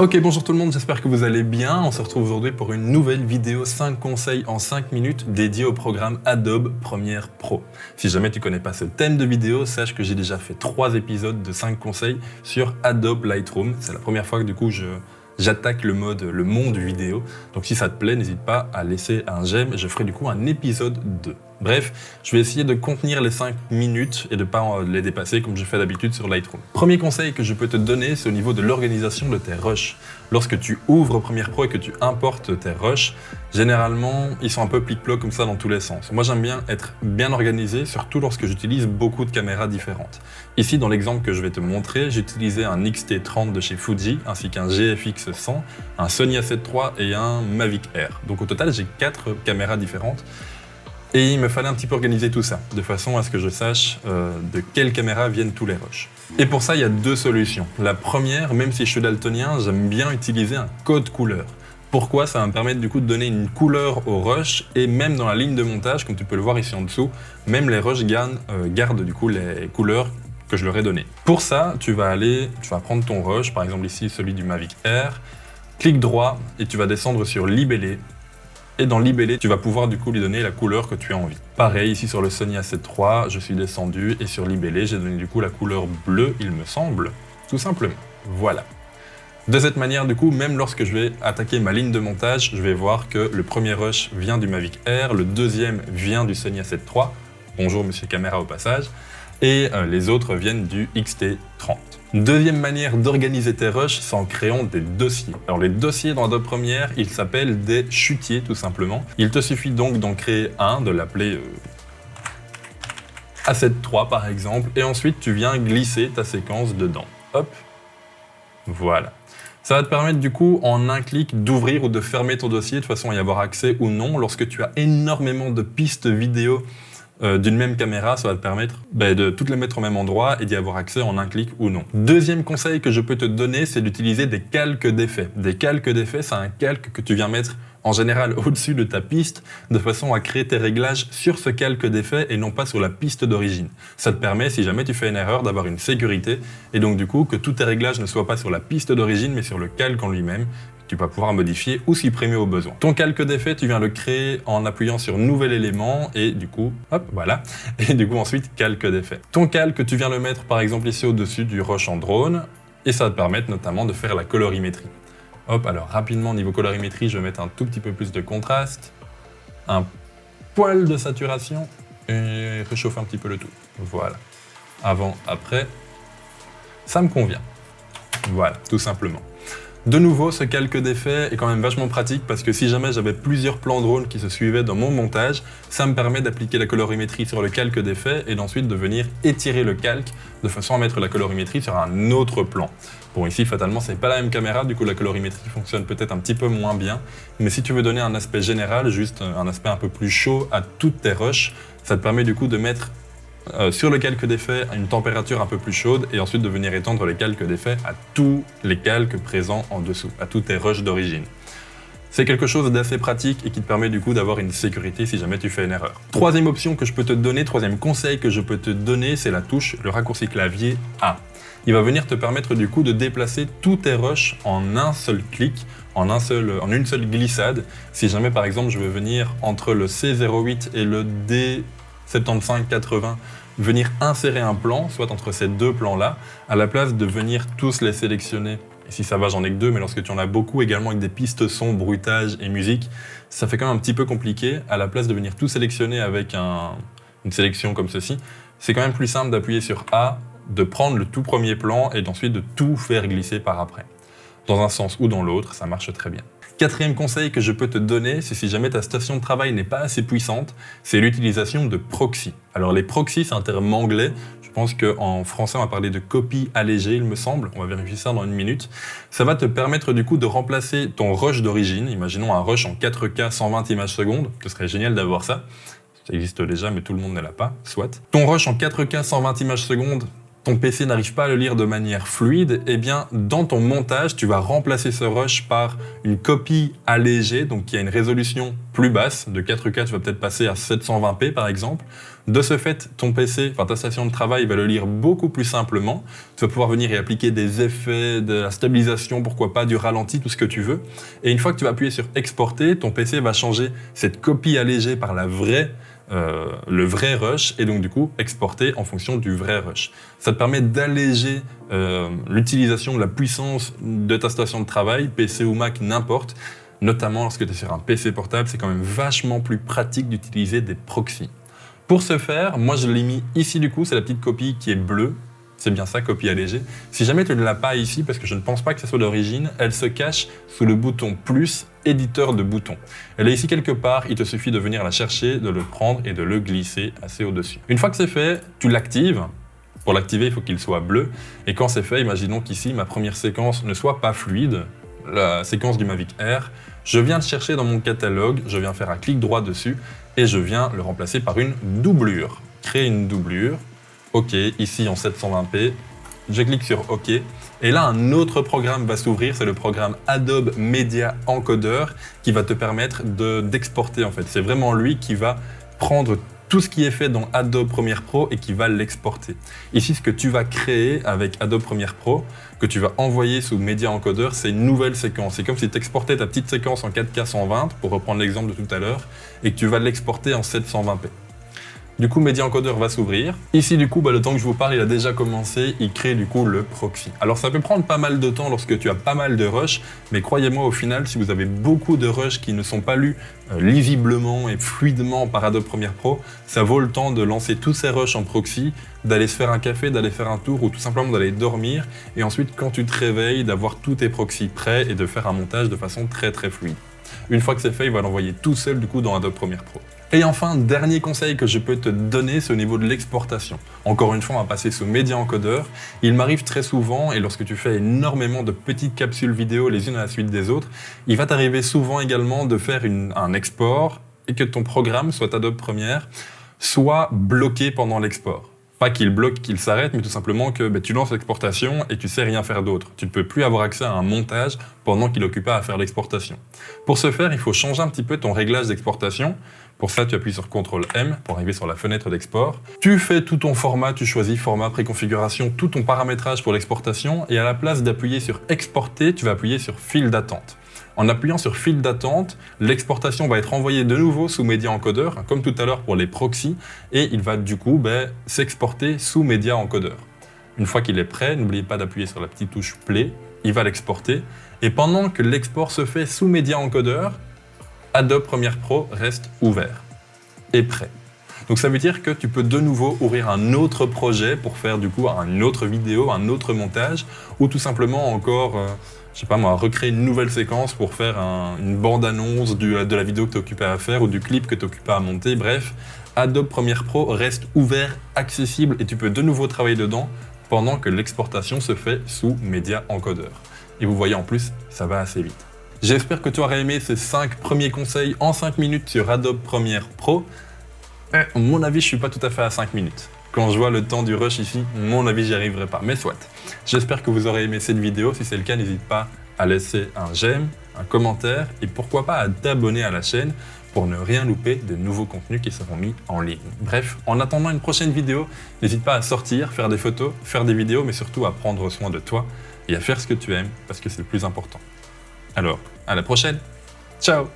Ok, bonjour tout le monde, j'espère que vous allez bien. On se retrouve aujourd'hui pour une nouvelle vidéo 5 conseils en 5 minutes dédiée au programme Adobe Premiere Pro. Si jamais tu connais pas ce thème de vidéo, sache que j'ai déjà fait 3 épisodes de 5 conseils sur Adobe Lightroom. C'est la première fois que du coup j'attaque le monde vidéo. Donc si ça te plaît, n'hésite pas à laisser un j'aime. Je ferai du coup un épisode 2. Bref, je vais essayer de contenir les 5 minutes et de ne pas les dépasser comme je fais d'habitude sur Lightroom. Premier conseil que je peux te donner, c'est au niveau de l'organisation de tes rushs. Lorsque tu ouvres Premiere Pro et que tu importes tes rushs, généralement, ils sont un peu plic-ploc comme ça dans tous les sens. Moi, j'aime bien être bien organisé, surtout lorsque j'utilise beaucoup de caméras différentes. Ici, dans l'exemple que je vais te montrer, j'ai utilisé un X-T30 de chez Fuji, ainsi qu'un GFX 100, un Sony A7 III et un Mavic Air. Donc au total, j'ai 4 caméras différentes. Et il me fallait un petit peu organiser tout ça, de façon à ce que je sache de quelle caméra viennent tous les rushs. Et pour ça, il y a 2 solutions. La première, même si je suis daltonien, j'aime bien utiliser un code couleur. Pourquoi? Ça va me permettre du coup de donner une couleur au rush, et même dans la ligne de montage, comme tu peux le voir ici en dessous, même les rushs gardent du coup les couleurs que je leur ai données. Pour ça, tu vas prendre ton rush, par exemple ici celui du Mavic Air, clic droit et tu vas descendre sur Libeller. Et dans Libeller, tu vas pouvoir du coup lui donner la couleur que tu as envie. Pareil, ici sur le Sony A7 III, je suis descendu et sur Libeller, j'ai donné du coup la couleur bleue, il me semble, tout simplement. Voilà. De cette manière, du coup, même lorsque je vais attaquer ma ligne de montage, je vais voir que le premier rush vient du Mavic Air, le deuxième vient du Sony A7 III, bonjour monsieur caméra au passage, et les autres viennent du X-T30. Deuxième manière d'organiser tes rushs, c'est en créant des dossiers. Alors les dossiers dans Adobe Premiere, ils s'appellent des chutiers tout simplement. Il te suffit donc d'en créer un, de l'appeler A7 III par exemple, et ensuite tu viens glisser ta séquence dedans. Hop, voilà. Ça va te permettre du coup en un clic d'ouvrir ou de fermer ton dossier de façon à y avoir accès ou non. Lorsque tu as énormément de pistes vidéo d'une même caméra, ça va te permettre de toutes les mettre au même endroit et d'y avoir accès en un clic ou non. Deuxième conseil que je peux te donner, c'est d'utiliser des calques d'effets. Des calques d'effets, c'est un calque que tu viens mettre en général au-dessus de ta piste, de façon à créer tes réglages sur ce calque d'effet et non pas sur la piste d'origine. Ça te permet, si jamais tu fais une erreur, d'avoir une sécurité et donc du coup que tous tes réglages ne soient pas sur la piste d'origine mais sur le calque en lui-même. Tu vas pouvoir modifier ou supprimer au besoin. Ton calque d'effet, tu viens le créer en appuyant sur nouvel élément et du coup, hop, voilà. Et du coup ensuite, calque d'effet. Ton calque, tu viens le mettre par exemple ici au-dessus du rush en drone et ça va te permettre notamment de faire la colorimétrie. Hop, alors rapidement niveau colorimétrie, je vais mettre un tout petit peu plus de contraste, un poil de saturation et réchauffer un petit peu le tout. Voilà. Avant, après, ça me convient. Voilà, tout simplement. De nouveau, ce calque d'effet est quand même vachement pratique parce que si jamais j'avais plusieurs plans drone qui se suivaient dans mon montage, ça me permet d'appliquer la colorimétrie sur le calque d'effet et d'ensuite de venir étirer le calque de façon à mettre la colorimétrie sur un autre plan. Bon, ici, fatalement, c'est pas la même caméra, du coup la colorimétrie fonctionne peut-être un petit peu moins bien, mais si tu veux donner un aspect général, juste un aspect un peu plus chaud à toutes tes rushs, ça te permet du coup de mettre sur le calque d'effet à une température un peu plus chaude et ensuite de venir étendre les calques d'effet à tous les calques présents en dessous, à tous tes rushs d'origine. C'est quelque chose d'assez pratique et qui te permet du coup d'avoir une sécurité si jamais tu fais une erreur. Troisième option que je peux te donner, troisième conseil que je peux te donner, c'est la touche, le raccourci clavier A. Il va venir te permettre du coup de déplacer tous tes rushs en un seul clic, en une seule glissade. Si jamais par exemple je veux venir entre le C08 et le D7580, venir insérer un plan, soit entre ces deux plans-là, à la place de venir tous les sélectionner. Et si ça va, j'en ai que 2, mais lorsque tu en as beaucoup, également avec des pistes son, bruitage et musique, ça fait quand même un petit peu compliqué. À la place de venir tout sélectionner avec une sélection comme ceci, c'est quand même plus simple d'appuyer sur A, de prendre le tout premier plan et ensuite de tout faire glisser par après. Dans un sens ou dans l'autre, ça marche très bien. Quatrième conseil que je peux te donner, c'est si jamais ta station de travail n'est pas assez puissante, c'est l'utilisation de proxy. Alors les proxys, c'est un terme anglais. Je pense qu'en français, on va parler de copie allégée, il me semble. On va vérifier ça dans une minute. Ça va te permettre du coup de remplacer ton rush d'origine. Imaginons un rush en 4K 120 images secondes. Ce serait génial d'avoir ça. Ça existe déjà, mais tout le monde ne l'a pas, soit. Ton rush en 4K 120 images secondes, ton PC n'arrive pas à le lire de manière fluide, eh bien, dans ton montage, tu vas remplacer ce rush par une copie allégée, donc qui a une résolution plus basse. De 4K, tu vas peut-être passer à 720p par exemple. De ce fait, ton PC, ta station de travail va le lire beaucoup plus simplement. Tu vas pouvoir venir y appliquer des effets, de la stabilisation, pourquoi pas, du ralenti, tout ce que tu veux. Et une fois que tu vas appuyer sur exporter, ton PC va changer cette copie allégée par le vrai rush et donc du coup exporter en fonction du vrai rush. Ça te permet d'alléger l'utilisation de la puissance de ta station de travail, PC ou Mac, n'importe. Notamment lorsque tu es sur un PC portable, c'est quand même vachement plus pratique d'utiliser des proxys. Pour ce faire, moi je l'ai mis ici du coup, c'est la petite copie qui est bleue. C'est bien ça, copie allégée. Si jamais tu ne l'as pas ici, parce que je ne pense pas que ce soit d'origine, elle se cache sous le bouton plus, éditeur de boutons. Elle est ici quelque part, il te suffit de venir la chercher, de le prendre et de le glisser assez au-dessus. Une fois que c'est fait, tu l'actives. Pour l'activer, il faut qu'il soit bleu. Et quand c'est fait, imaginons qu'ici, ma première séquence ne soit pas fluide, la séquence du Mavic Air, je viens le chercher dans mon catalogue, je viens faire un clic droit dessus et je viens le remplacer par une doublure. Créer une doublure. OK, ici en 720p, je clique sur OK, et là un autre programme va s'ouvrir, c'est le programme Adobe Media Encoder qui va te permettre d'exporter en fait. C'est vraiment lui qui va prendre tout ce qui est fait dans Adobe Premiere Pro et qui va l'exporter. Ici, ce que tu vas créer avec Adobe Premiere Pro, que tu vas envoyer sous Media Encoder, c'est une nouvelle séquence. C'est comme si tu exportais ta petite séquence en 4K 120, pour reprendre l'exemple de tout à l'heure, et que tu vas l'exporter en 720p. Du coup, Media Encoder va s'ouvrir. Ici, du coup, le temps que je vous parle, il a déjà commencé. Il crée du coup le proxy. Alors, ça peut prendre pas mal de temps lorsque tu as pas mal de rush, mais croyez-moi, au final, si vous avez beaucoup de rush qui ne sont pas lus lisiblement et fluidement par Adobe Premiere Pro, ça vaut le temps de lancer tous ces rushs en proxy, d'aller se faire un café, d'aller faire un tour ou tout simplement d'aller dormir. Et ensuite, quand tu te réveilles, d'avoir tous tes proxys prêts et de faire un montage de façon très très fluide. Une fois que c'est fait, il va l'envoyer tout seul du coup dans Adobe Premiere Pro. Et enfin, dernier conseil que je peux te donner, c'est au niveau de l'exportation. Encore une fois, on va passer sous Media Encoder. Il m'arrive très souvent, et lorsque tu fais énormément de petites capsules vidéo les unes à la suite des autres, il va t'arriver souvent également de faire un export et que ton programme, soit Adobe Premiere, soit bloqué pendant l'export. Pas qu'il bloque, qu'il s'arrête, mais tout simplement que tu lances l'exportation et tu sais rien faire d'autre. Tu ne peux plus avoir accès à un montage pendant qu'il est occupé à faire l'exportation. Pour ce faire, il faut changer un petit peu ton réglage d'exportation. Pour ça, tu appuies sur CTRL-M pour arriver sur la fenêtre d'export. Tu fais tout ton format, tu choisis format, préconfiguration, tout ton paramétrage pour l'exportation et à la place d'appuyer sur exporter, tu vas appuyer sur file d'attente. En appuyant sur file d'attente, l'exportation va être envoyée de nouveau sous Media Encoder, comme tout à l'heure pour les proxys, et il va du coup s'exporter sous Media Encoder. Une fois qu'il est prêt, n'oubliez pas d'appuyer sur la petite touche Play, il va l'exporter, et pendant que l'export se fait sous Media Encoder, Adobe Premiere Pro reste ouvert et prêt. Donc ça veut dire que tu peux de nouveau ouvrir un autre projet pour faire du coup une autre vidéo, un autre montage, ou tout simplement encore, je sais pas moi, recréer une nouvelle séquence pour faire une bande-annonce de la vidéo que tu es occupé à faire ou du clip que tu es occupé à monter. Bref, Adobe Premiere Pro reste ouvert, accessible et tu peux de nouveau travailler dedans pendant que l'exportation se fait sous Media Encoder. Et vous voyez en plus, ça va assez vite. J'espère que tu auras aimé ces 5 premiers conseils en 5 minutes sur Adobe Premiere Pro. À mon avis, je suis pas tout à fait à 5 minutes. Quand je vois le temps du rush ici, mon avis, j'y arriverai pas. Mais soit. J'espère que vous aurez aimé cette vidéo. Si c'est le cas, n'hésite pas à laisser un j'aime, un commentaire et pourquoi pas à t'abonner à la chaîne pour ne rien louper de nouveaux contenus qui seront mis en ligne. Bref, en attendant une prochaine vidéo, n'hésite pas à sortir, faire des photos, faire des vidéos, mais surtout à prendre soin de toi et à faire ce que tu aimes parce que c'est le plus important. Alors, à la prochaine. Ciao!